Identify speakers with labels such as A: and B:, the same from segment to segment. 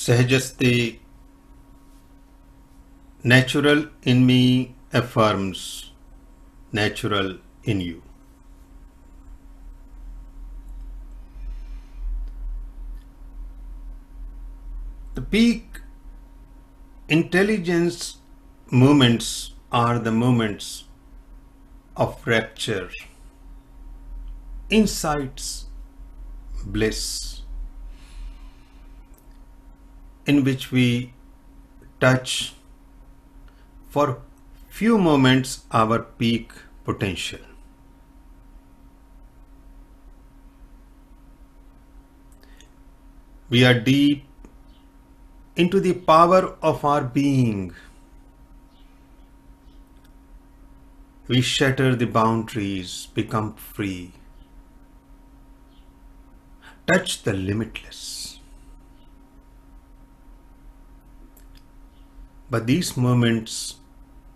A: Sahajasti, natural in me affirms natural in you. The peak intelligence moments are the moments of rapture, insights, bliss, in which we touch for few moments our peak potential. We are deep into the power of our being. We shatter the boundaries, become free, touch the limitless. But these moments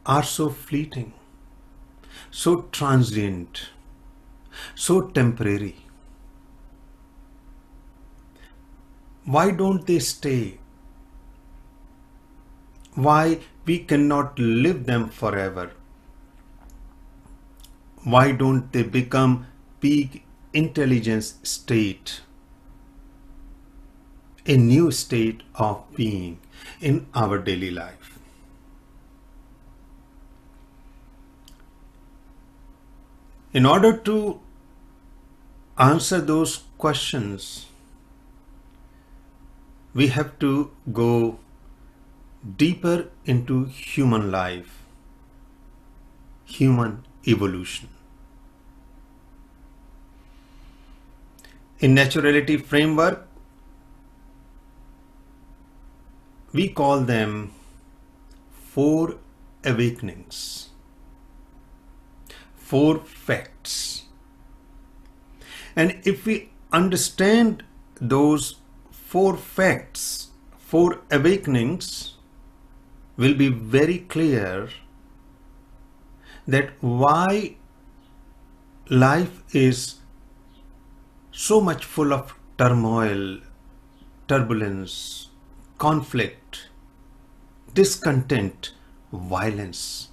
A: are so fleeting, so transient, so temporary. Why don't they stay? Why we cannot live them forever? Why don't they become peak intelligence state, a new state of being in our daily life? In order to answer those questions, we have to go deeper into human life, human evolution. In naturality framework, we call them 4 awakenings, 4 facts. And if we understand those 4 facts, 4 awakenings, will be very clear that why life is so much full of turmoil, turbulence, conflict, discontent, violence.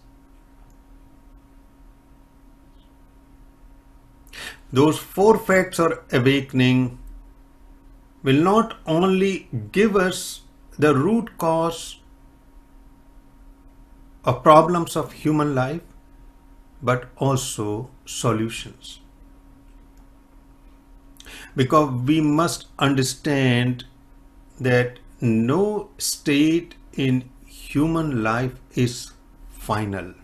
A: Those 4 facts or awakening will not only give us the root cause of problems of human life, but also solutions. Because we must understand that no state in human life is final.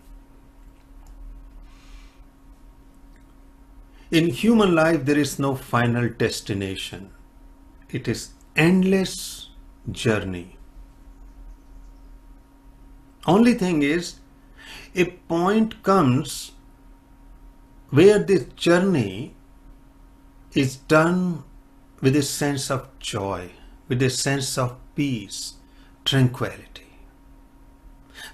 A: In human life, there is no final destination. It is endless journey. Only thing is, a point comes where this journey is done with a sense of joy, with a sense of peace, tranquility.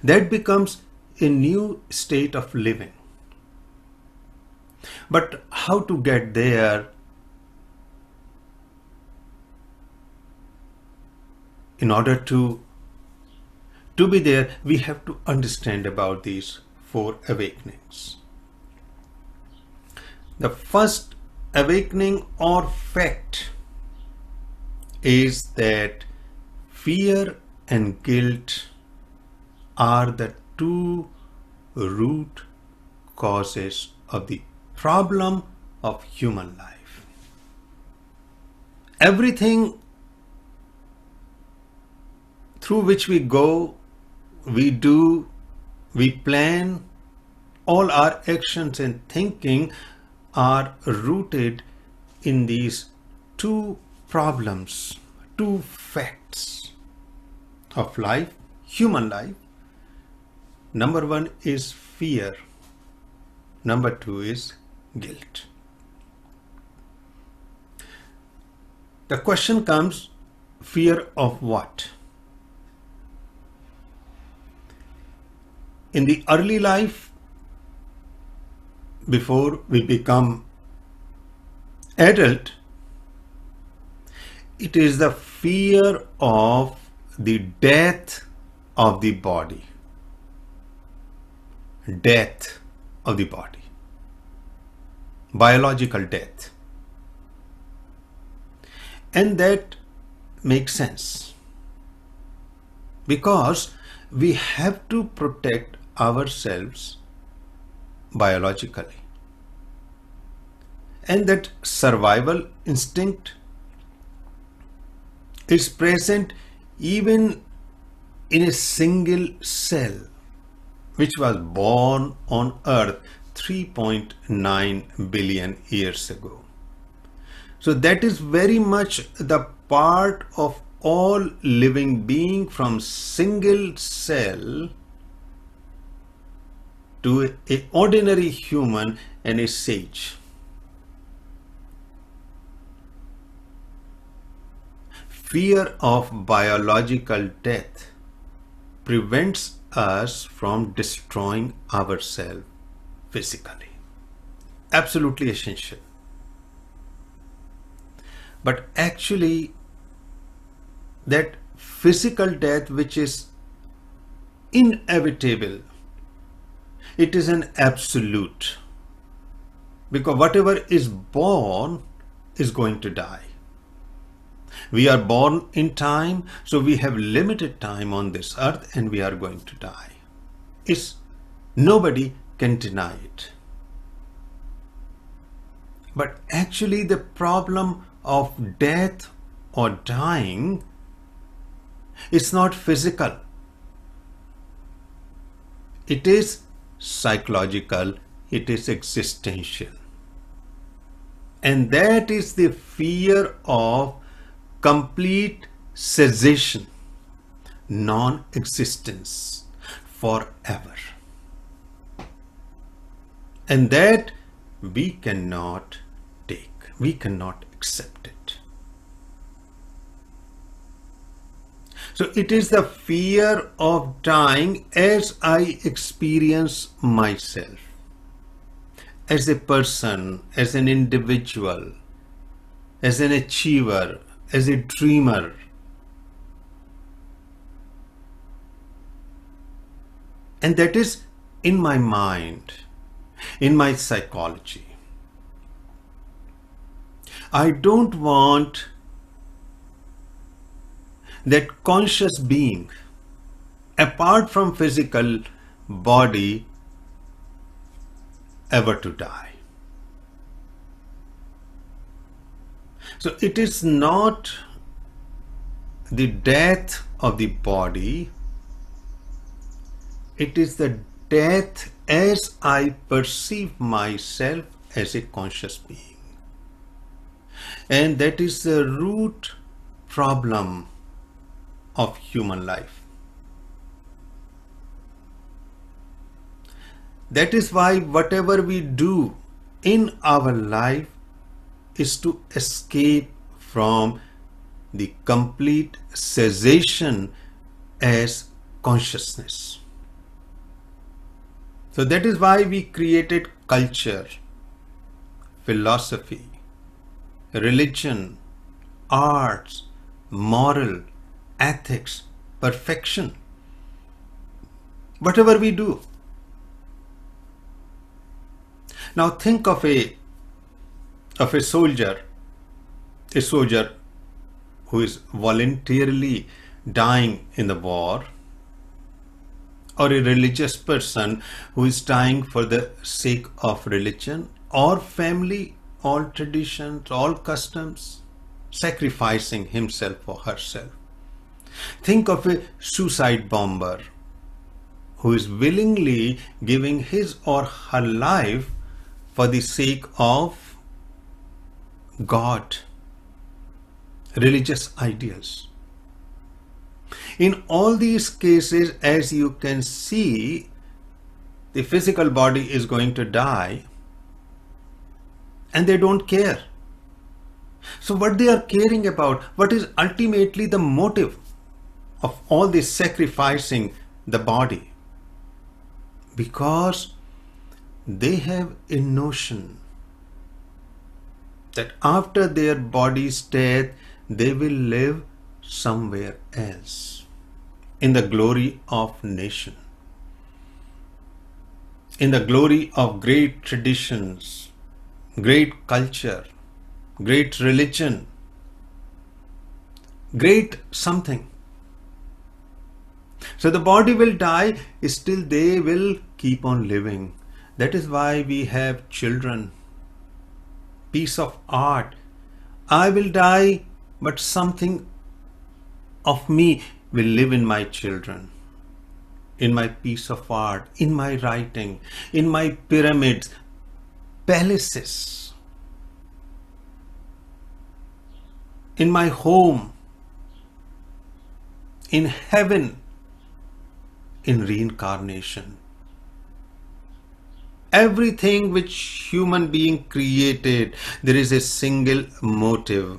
A: That becomes a new state of living. But how to get there? In order to be there, we have to understand about these 4 awakenings. The first awakening or fact is that fear and guilt are the 2 root causes of the problem of human life. Everything through which we go, we do, we plan, all our actions and thinking are rooted in these 2 problems, 2 facts of life, human life. Number 1 is fear. Number 2 is guilt. The question comes, fear of what? In the early life, before we become adult, it is the fear of the death of the body. Death of the body. Biological death. And that makes sense, because we have to protect ourselves biologically. And that survival instinct is present even in a single cell which was born on Earth 3.9 billion years ago. So that is very much the part of all living being, from single cell to an ordinary human and a sage. Fear of biological death prevents us from destroying ourselves physically. Absolutely essential. But actually, that physical death, which is inevitable, it is an absolute. Because whatever is born is going to die. We are born in time, so we have limited time on this earth and we are going to die. Nobody can deny it. But actually the problem of death or dying is not physical. It is psychological, it is existential. And that is the fear of complete cessation, non-existence forever. And that we cannot take, we cannot accept it. So it is the fear of dying as I experience myself, as a person, as an individual, as an achiever, as a dreamer. And that is in my mind, in my psychology. I don't want that conscious being, apart from physical body, ever to die. So it is not the death of the body, it is the death as I perceive myself as a conscious being. And that is the root problem of human life. That is why whatever we do in our life is to escape from the complete cessation as consciousness. So that is why we created culture, philosophy, religion, arts, moral, ethics, perfection. Whatever we do. Now think of a soldier who is voluntarily dying in the war, or a religious person who is dying for the sake of religion or family, all traditions, all customs, sacrificing himself or herself. Think of a suicide bomber who is willingly giving his or her life for the sake of God, religious ideals. In all these cases, as you can see, the physical body is going to die and they don't care. So what they are caring about, what is ultimately the motive of all this sacrificing the body? Because they have a notion that after their body's death, they will live somewhere else. in the glory of nation, in the glory of great traditions, great culture, great religion, great something. So the body will die, still they will keep on living. That is why we have children. Piece of art. I will die, but something of me will live in my children, in my piece of art, in my writing, in my pyramids, palaces, in my home, in heaven, in reincarnation. Everything which human being created, there is a single motive.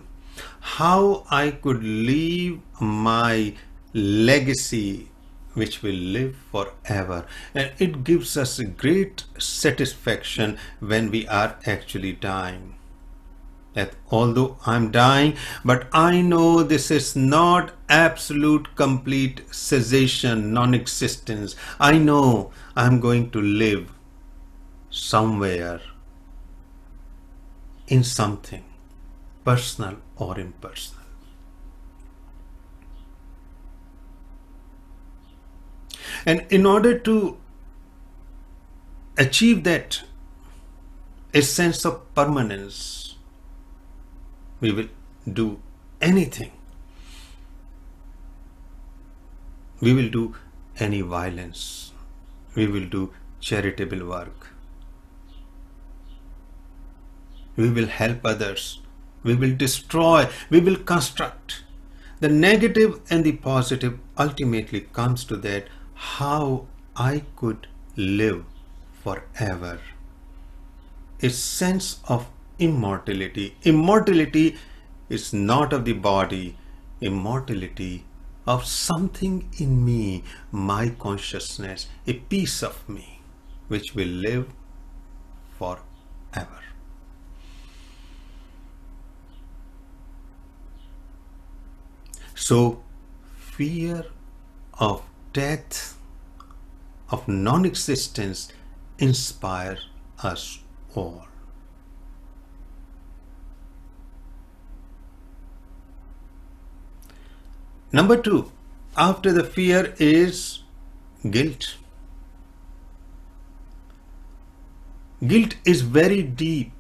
A: How I could leave my legacy which will live forever. And it gives us a great satisfaction when we are actually dying. That although I'm dying, but I know this is not absolute complete cessation, non-existence. I know I'm going to live somewhere in something, personal or impersonal. And in order to achieve that, a sense of permanence, we will do anything. We will do any violence. We will do charitable work. We will help others. We will destroy. We will construct. The negative and the positive ultimately comes to that, how I could live forever. A sense of immortality. Immortality is not of the body. Immortality of something in me, my consciousness, a piece of me, which will live forever. So, fear of death, of non-existence, inspire us all. Number 2, after the fear is guilt. Guilt is very deep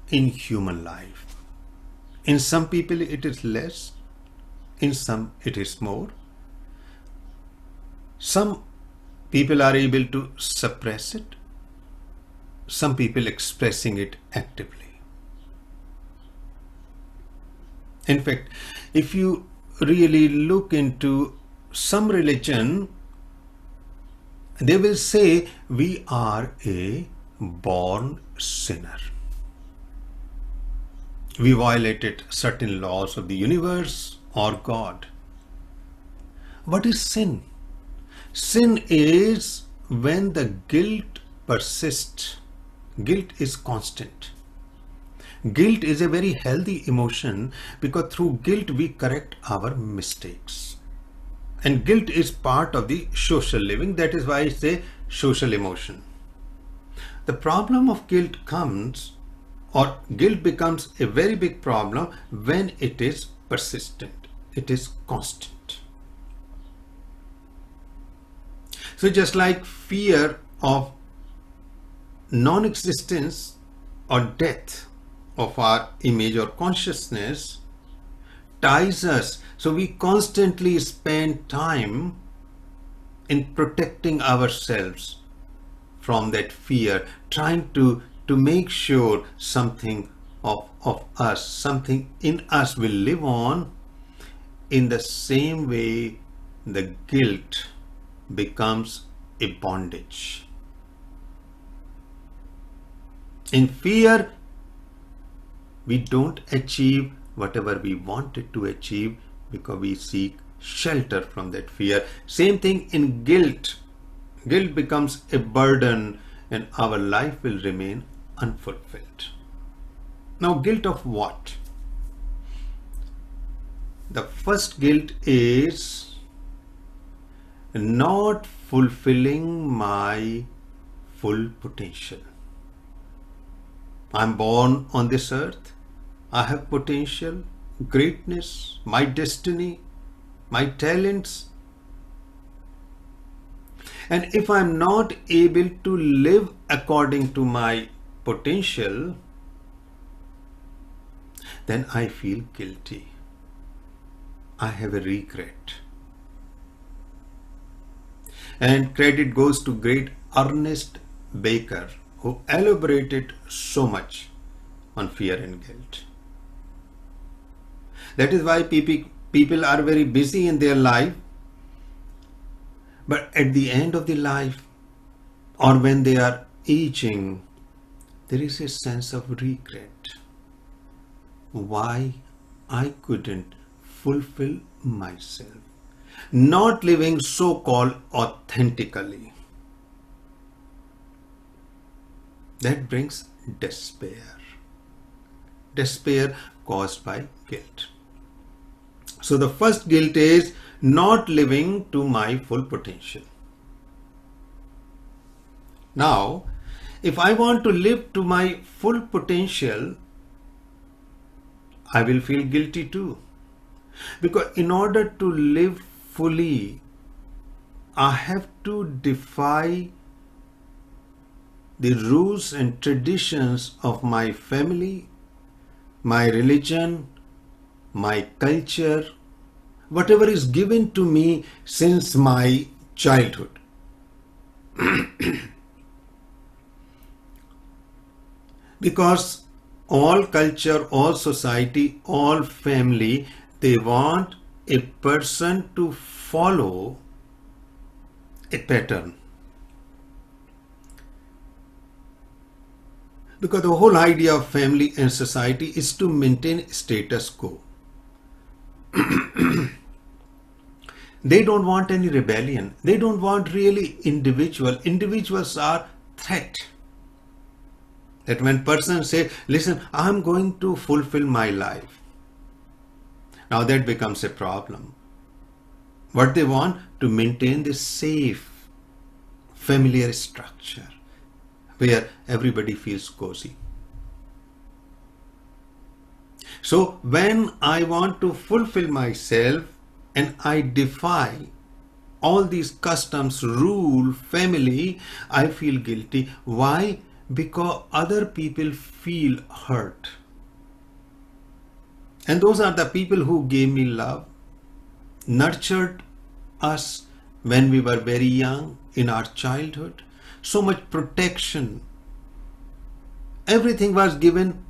A: in human life. In some people it is less, in some it is more. Some people are able to suppress it, some people expressing it actively. In fact, if you really look into some religion, they will say we are a born sinner. We violated certain laws of the universe or God. What is sin? Sin is when the guilt persists. Guilt is constant. Guilt is a very healthy emotion because through guilt we correct our mistakes. And guilt is part of the social living. That is why I say social emotion. The problem of guilt comes, or guilt becomes a very big problem when it is persistent. It is constant. So just like fear of non-existence or death of our image or consciousness ties us, so we constantly spend time in protecting ourselves from that fear, trying to make sure something of us, something in us will live on. In the same way, the guilt becomes a bondage. In fear, we don't achieve whatever we wanted to achieve because we seek shelter from that fear. Same thing in guilt. Guilt becomes a burden and our life will remain unfulfilled. Now, guilt of what? The first guilt is not fulfilling my full potential. I'm born on this earth. I have potential, greatness, my destiny, my talents. And if I'm not able to live according to my potential, then I feel guilty. I have a regret. And credit goes to great Ernest Baker, who elaborated so much on fear and guilt. That is why people are very busy in their life, but at the end of the life, or when they are aging, there is a sense of regret. Why I couldn't fulfill myself, not living so-called authentically. That brings despair. Despair caused by guilt. So the first guilt is not living to my full potential. Now, if I want to live to my full potential, I will feel guilty too. Because in order to live fully, I have to defy the rules and traditions of my family, my religion, my culture, whatever is given to me since my childhood. Because all culture, all society, all family, they want a person to follow a pattern. Because the whole idea of family and society is to maintain status quo. They don't want any rebellion. They don't want really individual. Individuals are threat. That when persons say, listen, I'm going to fulfill my life. Now that becomes a problem. What they want? To maintain this safe, familiar structure where everybody feels cozy. So when I want to fulfill myself and I defy all these customs, rule, family, I feel guilty. Why? Because other people feel hurt. And those are the people who gave me love, nurtured us when we were very young, in our childhood. So much protection. Everything was given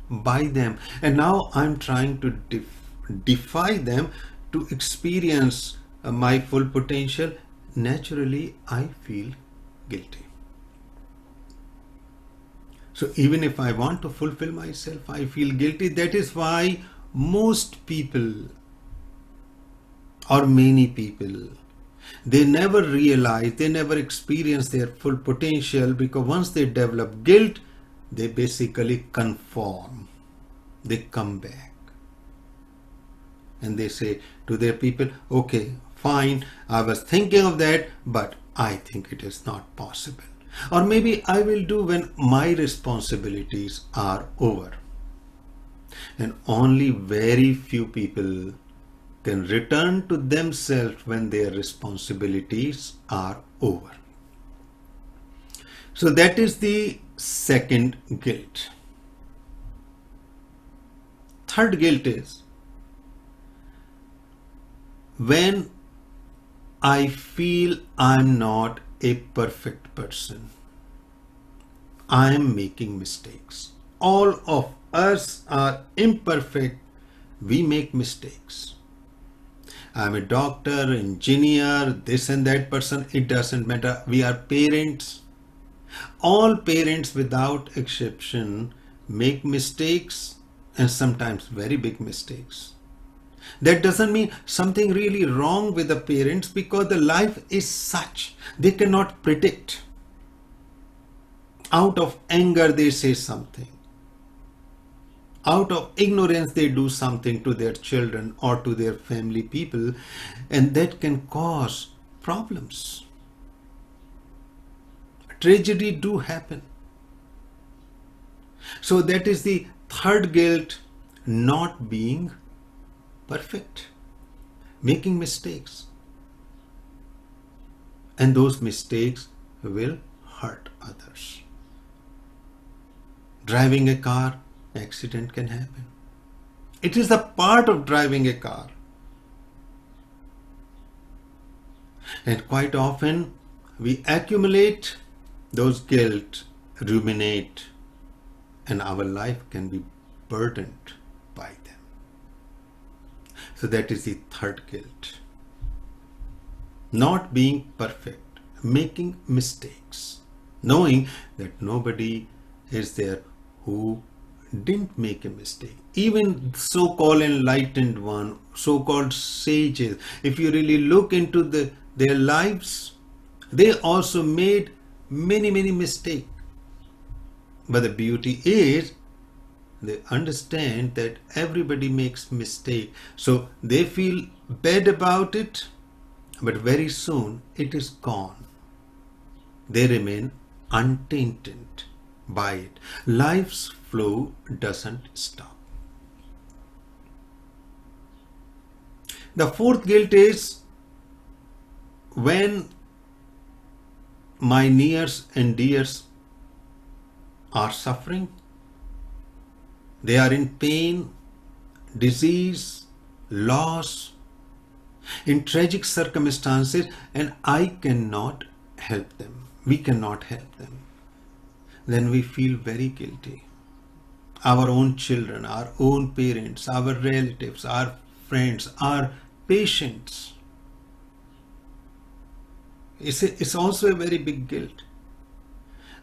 A: by them. And now I'm trying to defy them to experience my full potential. Naturally, I feel guilty. So even if I want to fulfill myself, I feel guilty. That is why most people, or many people, they never realize, they never experience their full potential, because once they develop guilt, they basically conform. They come back. And they say to their people, okay, fine, I was thinking of that, but I think it is not possible. Or maybe I will do when my responsibilities are over. And only very few people can return to themselves when their responsibilities are over. So that is the second guilt. Third guilt is when I feel I'm not a perfect person. I am making mistakes. All of us are imperfect. We make mistakes. I'm a doctor, engineer, this and that person. It doesn't matter. We are parents. All parents without exception make mistakes, and sometimes very big mistakes. That doesn't mean something really wrong with the parents, because the life is such. They cannot predict. Out of anger, they say something. Out of ignorance, they do something to their children or to their family people, and that can cause problems. Tragedy do happen. So that is the third guilt, not being perfect, making mistakes. And those mistakes will hurt others. Driving a car, accident can happen. It is the part of driving a car. And quite often we accumulate those guilt, ruminate, and our life can be burdened by them. So that is the third guilt. Not being perfect, making mistakes, knowing that nobody is there who didn't make a mistake. Even so-called enlightened one, so-called sages, if you really look into their lives, they also made many mistakes. But the beauty is they understand that everybody makes mistake. So they feel bad about it, but very soon it is gone. They remain untainted by it. Life's flow doesn't stop. The fourth guilt is when my nears and dears are suffering, they are in pain, disease, loss, in tragic circumstances, and I cannot help them. We cannot help them. Then we feel very guilty. Our own children, our own parents, our relatives, our friends, our patients. It's also a very big guilt.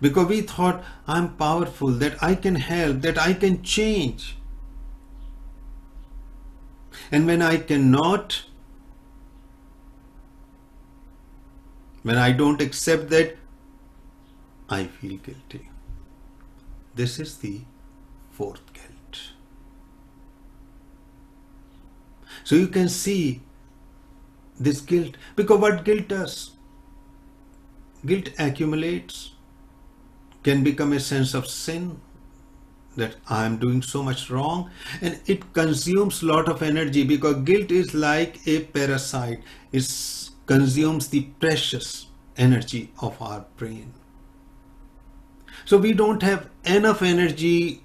A: Because we thought, I'm powerful, that I can help, that I can change. And when I cannot, when I don't accept that, I feel guilty. This is the fourth guilt. So you can see this guilt, because what guilt does? Guilt accumulates, can become a sense of sin, that I am doing so much wrong, and it consumes a lot of energy, because guilt is like a parasite. It consumes the precious energy of our brain. So we don't have enough energy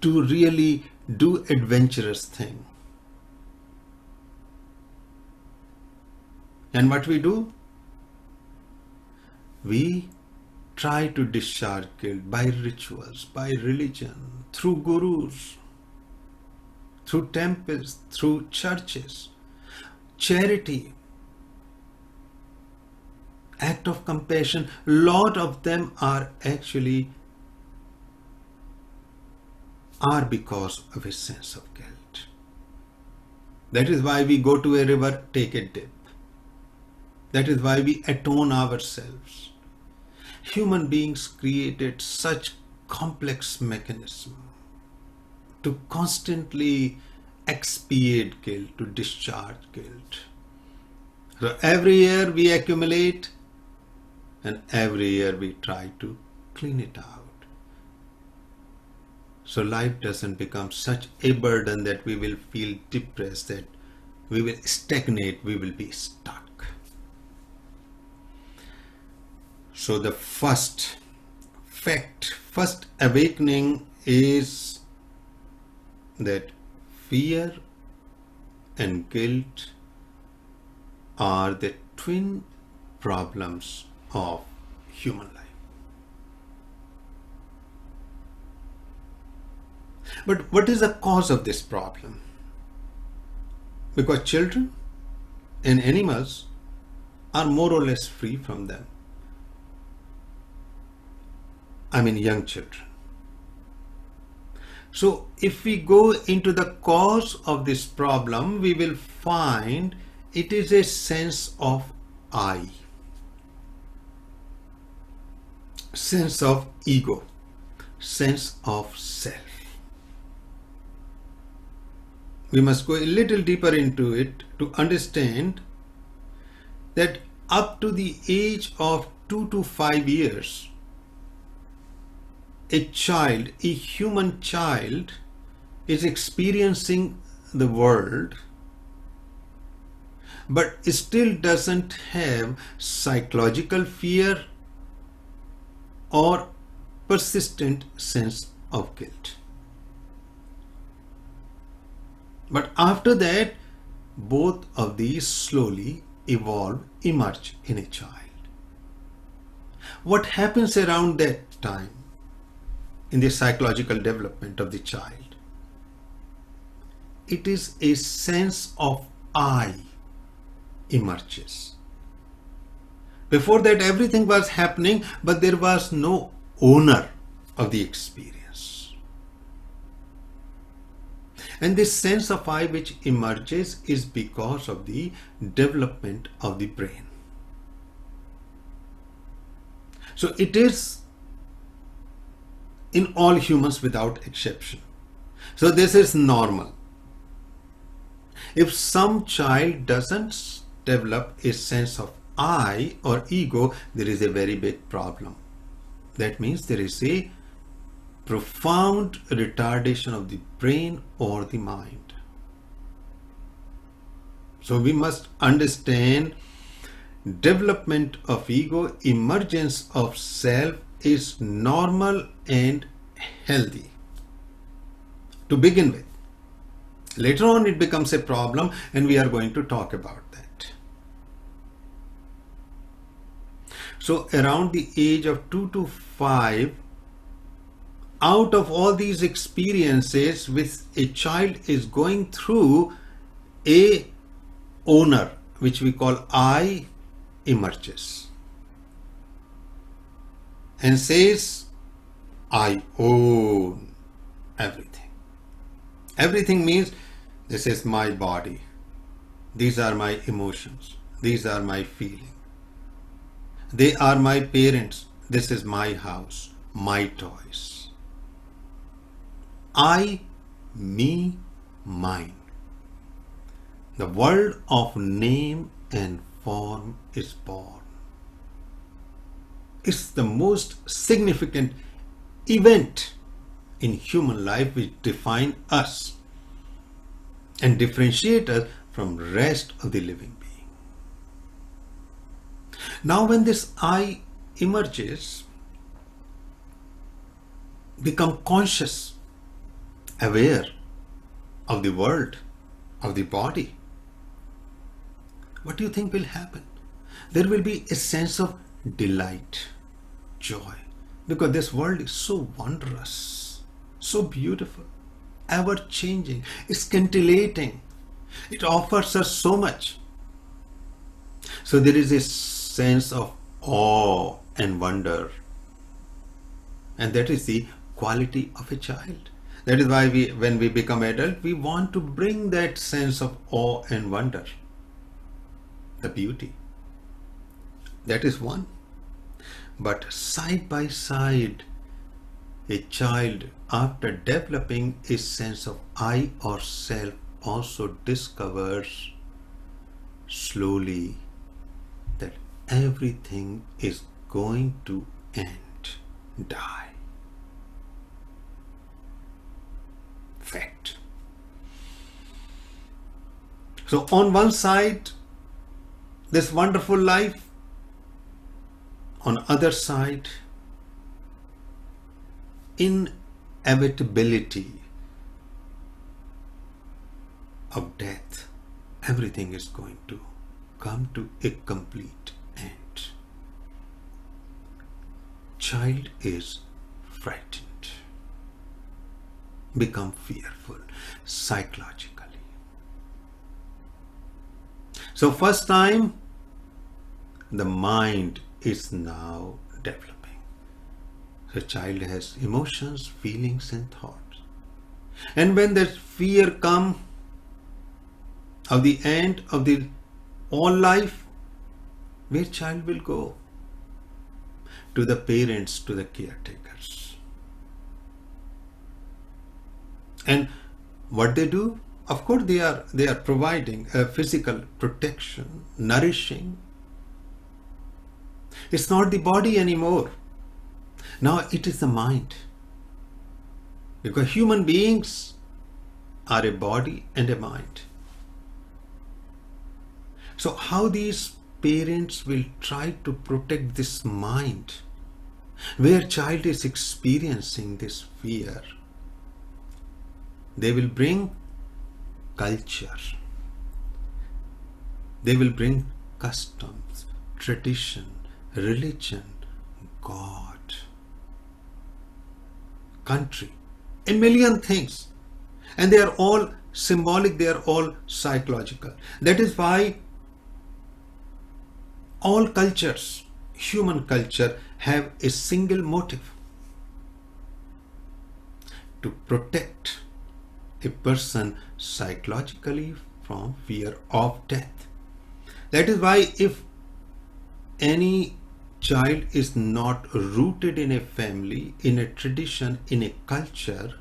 A: to really do adventurous thing. And what we do? We try to discharge guilt by rituals, by religion, through gurus, through temples, through churches, charity, act of compassion. Lot of them are actually because of a sense of guilt. That is why we go to a river, take a dip. That is why we atone ourselves. Human beings created such complex mechanism to constantly expiate guilt, to discharge guilt. So every year we accumulate, and every year we try to clean it out. So life doesn't become such a burden that we will feel depressed, that we will stagnate, we will be stuck. So the first awakening is that fear and guilt are the twin problems of human life. But what is the cause of this problem? Because children and animals are more or less free from them. I mean young children. So if we go into the cause of this problem, we will find it is a sense of I, sense of ego, sense of self. We must go a little deeper into it to understand that up to the age of 2 to 5 years, a child, a human child, is experiencing the world, but still doesn't have psychological fear or persistent sense of guilt. But after that, both of these slowly emerge in a child. What happens around that time in the psychological development of the child? It is a sense of I emerges. Before that, everything was happening, but there was no owner of the experience. And this sense of I which emerges is because of the development of the brain. So it is in all humans without exception. So this is normal. If some child doesn't develop a sense of I or ego, there is a very big problem. That means there is a profound retardation of the brain or the mind. So we must understand development of ego, emergence of self is normal and healthy to begin with. Later on it becomes a problem, and we are going to talk about that. So around the age of 2 to 5, out of all these experiences which a child is going through, a owner, which we call I, emerges and says, I own everything. Everything means this is my body. These are my emotions. These are my feelings. They are my parents. This is my house, my toys. I, me, mine. The world of name and form is born. It's the most significant event in human life which define us and differentiate us from rest of the living being. Now when this I emerges, become conscious, aware of the world, of the body, what do you think will happen? There will be a sense of delight, joy, because this world is so wondrous, so beautiful, ever changing, scintillating. It offers us so much. So there is a sense of awe and wonder, and that is the quality of a child. That is why when we become adult, we want to bring that sense of awe and wonder, the beauty. That is one. But side by side, a child, after developing a sense of I or self, also discovers slowly that everything is going to end, die. Fact. So on one side, this wonderful life, on other side, inevitability of death. Everything is going to come to a complete end. Child is frightened, become fearful psychologically. So first time, the mind is now developing. The child has emotions, feelings and thoughts. And when that fear comes of the end of the all life, where child will go? To the parents, to the caretakers. And what they do? Of course they are providing a physical protection, nourishing, It's not the body anymore. Now it is the mind. Because human beings are a body and a mind. So how these parents will try to protect this mind where child is experiencing this fear? They will bring culture. They will bring customs, tradition, religion, God, country, a million things. And they are all symbolic, they are all psychological. That is why all cultures, human culture, have a single motive: to protect a person psychologically from fear of death. That is why if any child is not rooted in a family, in a tradition, in a culture,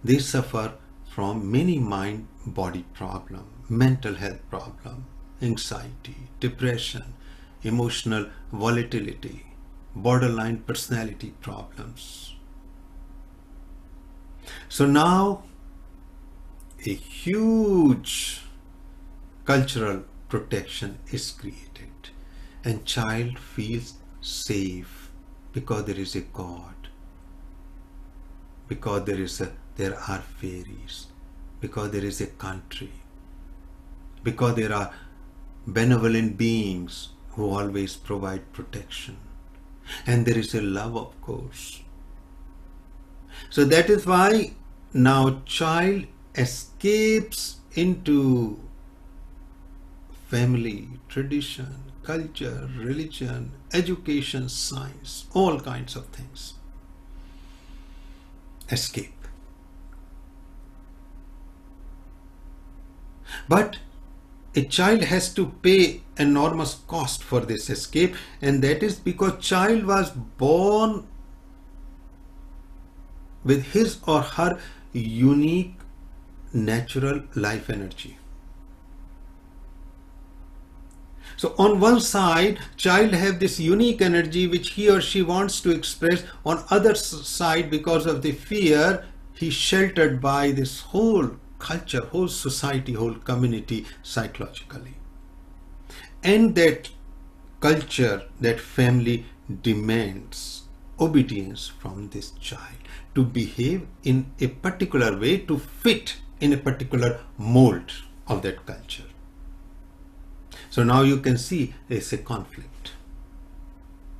A: they suffer from many mind-body problems, mental health problems, anxiety, depression, emotional volatility, borderline personality problems. So now a huge cultural protection is created and child feels safe because there is a God, because there are fairies, because there is a country, because there are benevolent beings who always provide protection, and there is a love, of course. So that is why now child escapes into family, tradition, culture, religion, education, science, all kinds of things. Escape. But a child has to pay enormous cost for this escape, and that is because child was born with his or her unique natural life energy. So on one side, child have this unique energy which he or she wants to express. On other side, because of the fear, he sheltered by this whole culture, whole society, whole community psychologically. And that culture, that family demands obedience from this child to behave in a particular way, to fit in a particular mold of that culture. So now you can see there's a conflict.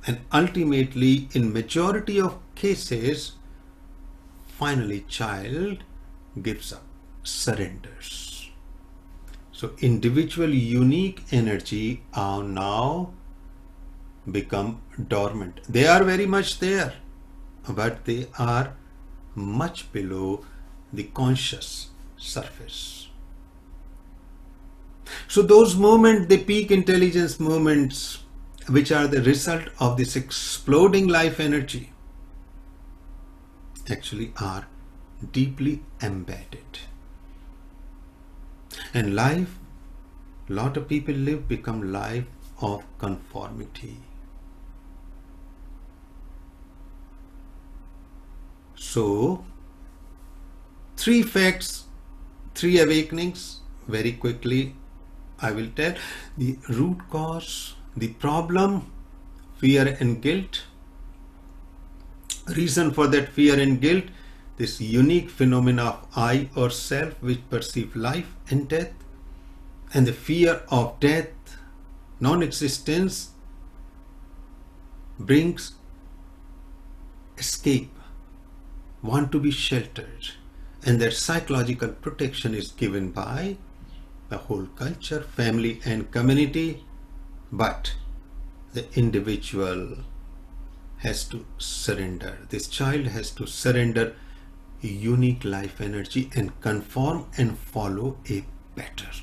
A: And ultimately, in majority of cases, finally child gives up, surrenders. So individual unique energy are now become dormant. They are very much there, but they are much below the conscious surface. So those moments, the peak intelligence moments, which are the result of this exploding life energy, actually are deeply embedded. And life, lot of people live, become life of conformity. So, 3 facts, 3 awakenings, very quickly I will tell. The root cause, the problem, fear and guilt. Reason for that fear and guilt, this unique phenomena of I or self which perceive life and death, and the fear of death, non-existence, brings escape, want to be sheltered, and that psychological protection is given by the whole culture, family and community, but the individual has to surrender. This child has to surrender unique life energy and conform and follow a pattern.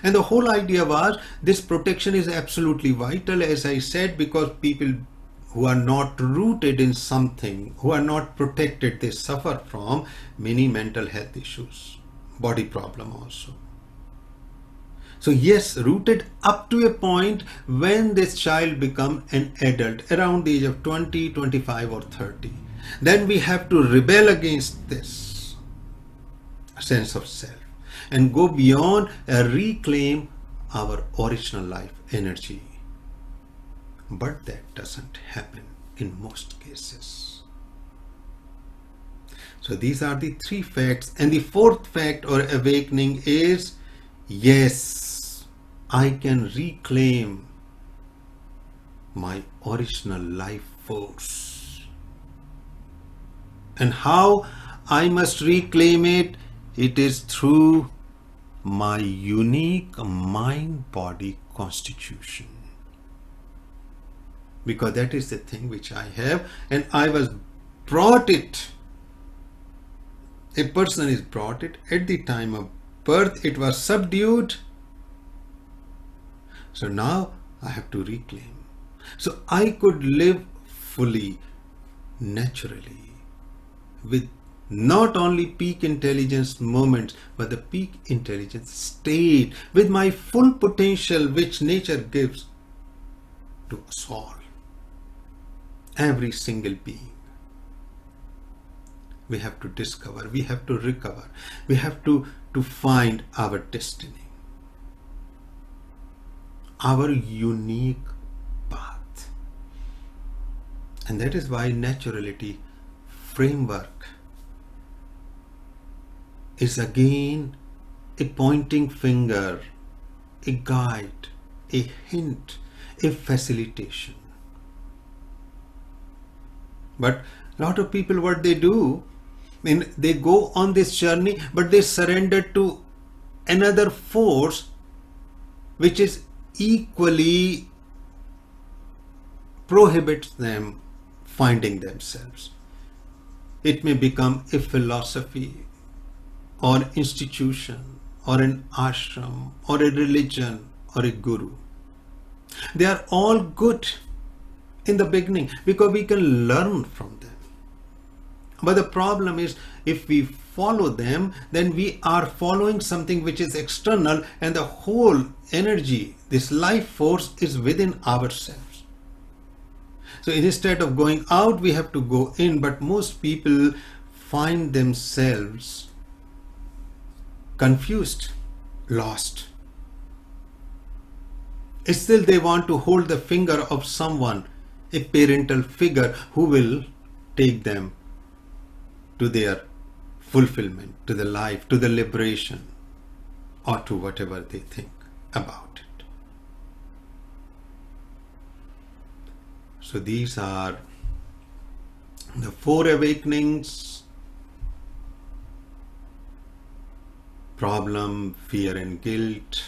A: And the whole idea was this protection is absolutely vital, as I said, because people who are not rooted in something, who are not protected, they suffer from many mental health issues, body problem also. So yes, rooted up to a point when this child becomes an adult around the age of 20, 25 or 30. Then we have to rebel against this sense of self and go beyond and reclaim our original life energy. But that doesn't happen in most cases. So these are the three facts. And the fourth fact or awakening is, yes, I can reclaim my original life force. And how I must reclaim it? It is through my unique mind-body constitution. Because that is the thing which I have, and I was brought it. A person is brought it at the time of birth. It was subdued. So now I have to reclaim. So I could live fully, naturally, with not only peak intelligence moments, but the peak intelligence state, with my full potential which nature gives to us all. Every single being. We have to discover, we have to recover, we have to find our destiny, our unique path. And that is why naturality framework is again a pointing finger, a guide, a hint, a facilitation. But a lot of people, what they do, they go on this journey, but they surrender to another force which is equally prohibits them finding themselves. It may become a philosophy or institution or an ashram or a religion or a guru. They are all good in the beginning because we can learn from them. But the problem is, if we follow them, then we are following something which is external, and the whole energy, this life force, is within ourselves. So instead of going out, we have to go in. But most people find themselves confused, lost. Still they want to hold the finger of someone, a parental figure who will take them to their fulfillment, to the life, to the liberation, or to whatever they think about it. So these are the four awakenings: problem, fear and guilt,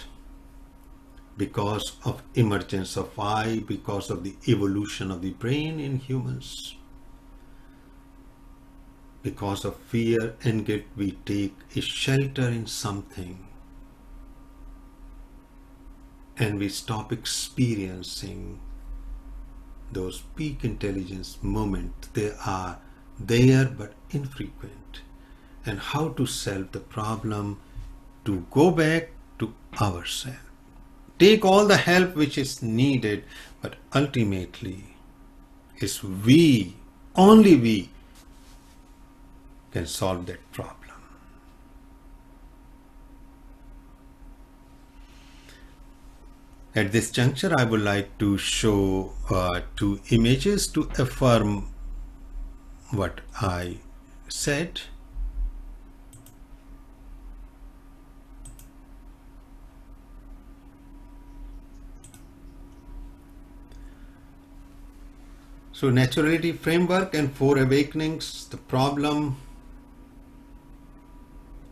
A: because of emergence of I, because of the evolution of the brain in humans. Because of fear and guilt, we take a shelter in something and we stop experiencing those peak intelligence moments. They are there but infrequent. And how to solve the problem? To go back to ourselves. Take all the help which is needed, but ultimately it's we, only we, can solve that problem. At this juncture, I would like to show two images to affirm what I said. So naturality framework and four awakenings: the problem,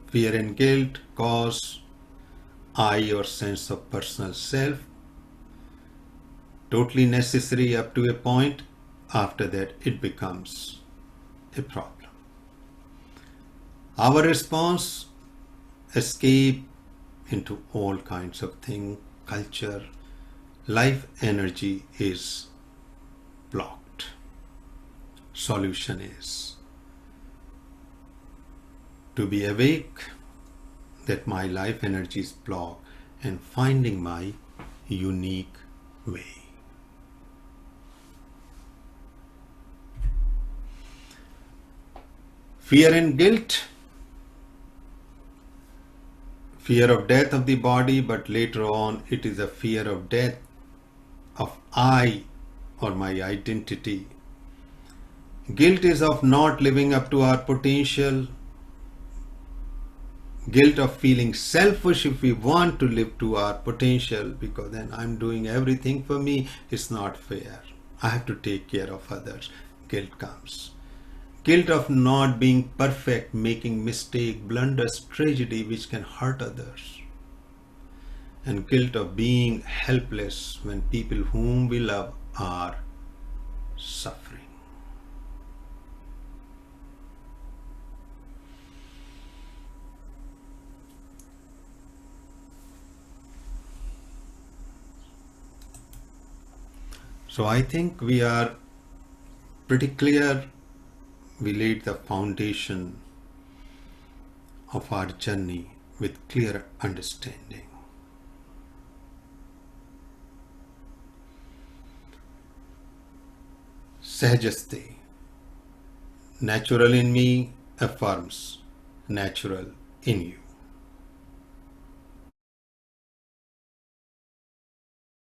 A: fear and guilt, cause, I or sense of personal self. Totally necessary up to a point. After that, it becomes a problem. Our response: escape into all kinds of things, culture. Life energy is blocked. Solution is to be awake that my life energy is blocked and finding my unique way. Fear and guilt. Fear of death of the body, but later on it is a fear of death of I or my identity. Guilt is of not living up to our potential. Guilt of feeling selfish if we want to live to our potential, because then I'm doing everything for me. It's not fair. I have to take care of others. Guilt comes. Guilt of not being perfect, making mistake, blunders, tragedy which can hurt others. And guilt of being helpless when people whom we love are suffering. So I think we are pretty clear. We laid the foundation of our journey with clear understanding. Sahajaste, natural in me affirms natural in you.